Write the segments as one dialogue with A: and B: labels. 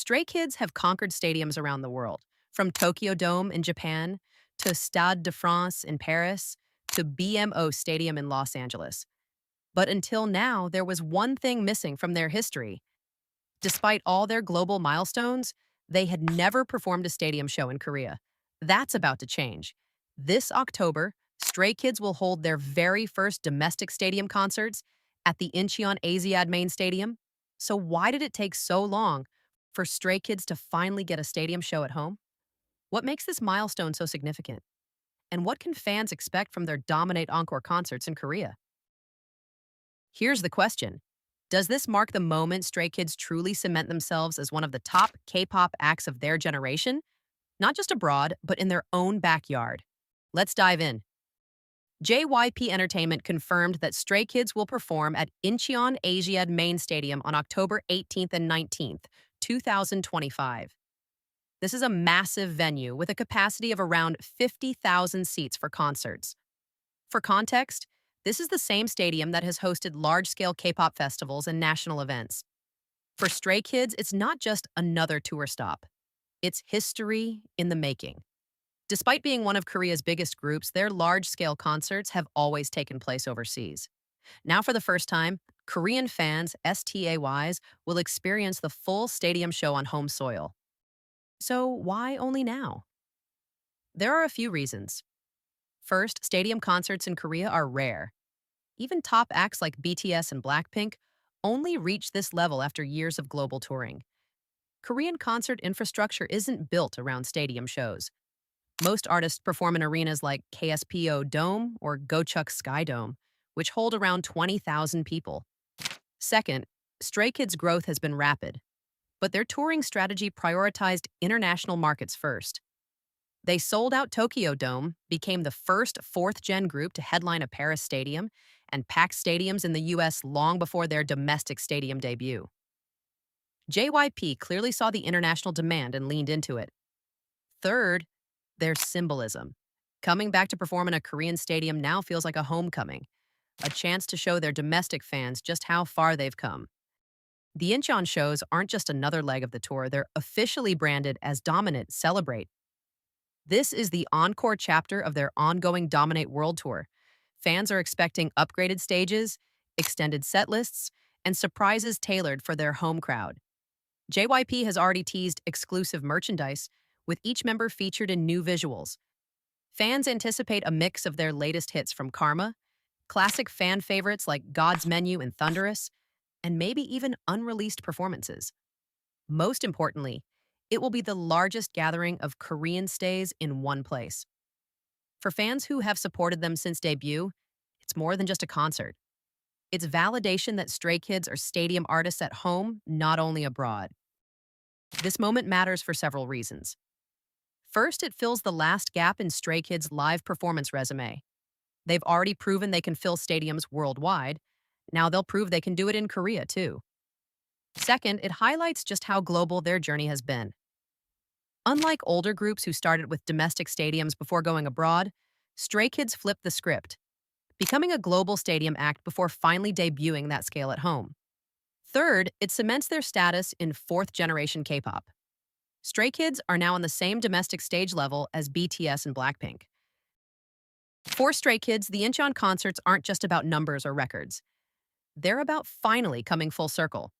A: Stray Kids have conquered stadiums around the world, from Tokyo Dome in Japan to Stade de France in Paris to BMO Stadium in Los Angeles. But until now, there was one thing missing from their history. Despite all their global milestones, they had never performed a stadium show in Korea. That's about to change. This October, Stray Kids will hold their very first domestic stadium concerts at the Incheon Asiad Main Stadium. So why did it take so long for Stray Kids to finally get a stadium show at home? What makes this milestone so significant? And what can fans expect from their Dominate Encore concerts in Korea? Here's the question. Does this mark the moment Stray Kids truly cement themselves as one of the top K-pop acts of their generation? Not just abroad, but in their own backyard. Let's dive in. JYP Entertainment confirmed that Stray Kids will perform at Incheon Asiad Main Stadium on October 18th and 19th, 2025. This is a massive venue with a capacity of around 50,000 seats for concerts. For context, this is the same stadium that has hosted large-scale K-pop festivals and national events. For Stray Kids, it's not just another tour stop. It's history in the making. Despite being one of Korea's biggest groups, their large-scale concerts have always taken place overseas. Now, for the first time, Korean fans, STAYs, will experience the full stadium show on home soil. So why only now? There are a few reasons. First, stadium concerts in Korea are rare. Even top acts like BTS and Blackpink only reach this level after years of global touring. Korean concert infrastructure isn't built around stadium shows. Most artists perform in arenas like KSPO Dome or Gochuk Sky Dome, which hold around 20,000 people. Second, Stray Kids' growth has been rapid, but their touring strategy prioritized international markets first. They sold out Tokyo Dome, became the first fourth-gen group to headline a Paris stadium, and packed stadiums in the US long before their domestic stadium debut. JYP clearly saw the international demand and leaned into it. Third, their symbolism. Coming back to perform in a Korean stadium now feels like a homecoming, a chance to show their domestic fans just how far they've come. The Incheon shows aren't just another leg of the tour, they're officially branded as Dominate Celebrate. This is the encore chapter of their ongoing Dominate World Tour. Fans are expecting upgraded stages, extended set lists, and surprises tailored for their home crowd. JYP has already teased exclusive merchandise, with each member featured in new visuals. Fans anticipate a mix of their latest hits from Karma, classic fan favorites like God's Menu and Thunderous, and maybe even unreleased performances. Most importantly, it will be the largest gathering of Korean stays in one place. For fans who have supported them since debut, it's more than just a concert. It's validation that Stray Kids are stadium artists at home, not only abroad. This moment matters for several reasons. First, it fills the last gap in Stray Kids' live performance resume. They've already proven they can fill stadiums worldwide. Now they'll prove they can do it in Korea, too. Second, it highlights just how global their journey has been. Unlike older groups who started with domestic stadiums before going abroad, Stray Kids flipped the script, becoming a global stadium act before finally debuting that scale at home. Third, it cements their status in fourth-generation K-pop. Stray Kids are now on the same domestic stage level as BTS and Blackpink. For Stray Kids, the Incheon concerts aren't just about numbers or records. They're about finally coming full circle.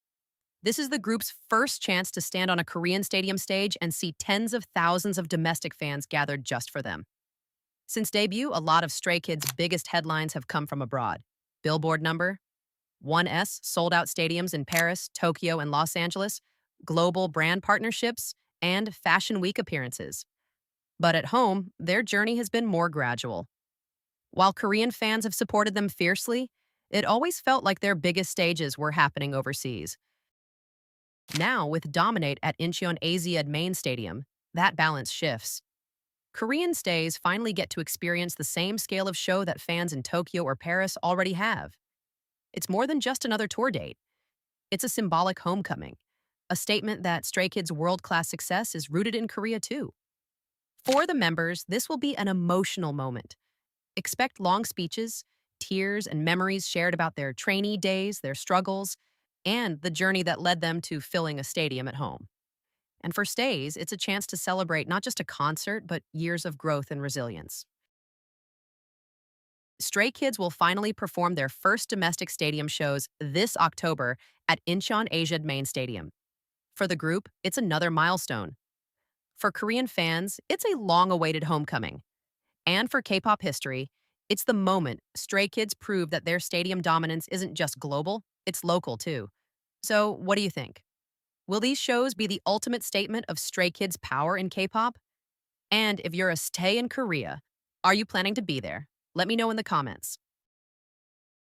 A: This is the group's first chance to stand on a Korean stadium stage and see tens of thousands of domestic fans gathered just for them. Since debut, a lot of Stray Kids' biggest headlines have come from abroad. Billboard No. 1's sold-out stadiums in Paris, Tokyo, and Los Angeles, global brand partnerships, and Fashion Week appearances. But at home, their journey has been more gradual. While Korean fans have supported them fiercely, it always felt like their biggest stages were happening overseas. Now, with Dominate at Incheon Asiad Main Stadium, that balance shifts. Korean stays finally get to experience the same scale of show that fans in Tokyo or Paris already have. It's more than just another tour date. It's a symbolic homecoming, a statement that Stray Kids' world-class success is rooted in Korea too. For the members, this will be an emotional moment. Expect long speeches, tears, and memories shared about their trainee days, their struggles, and the journey that led them to filling a stadium at home. And for stays, it's a chance to celebrate not just a concert, but years of growth and resilience. Stray Kids will finally perform their first domestic stadium shows this October at Incheon Asiad Main Stadium. For the group, it's another milestone. For Korean fans, it's a long awaited homecoming. And for K-pop history, it's the moment Stray Kids prove that their stadium dominance isn't just global, it's local too. So, what do you think? Will these shows be the ultimate statement of Stray Kids' power in K-pop? And if you're a stay in Korea, are you planning to be there? Let me know in the comments.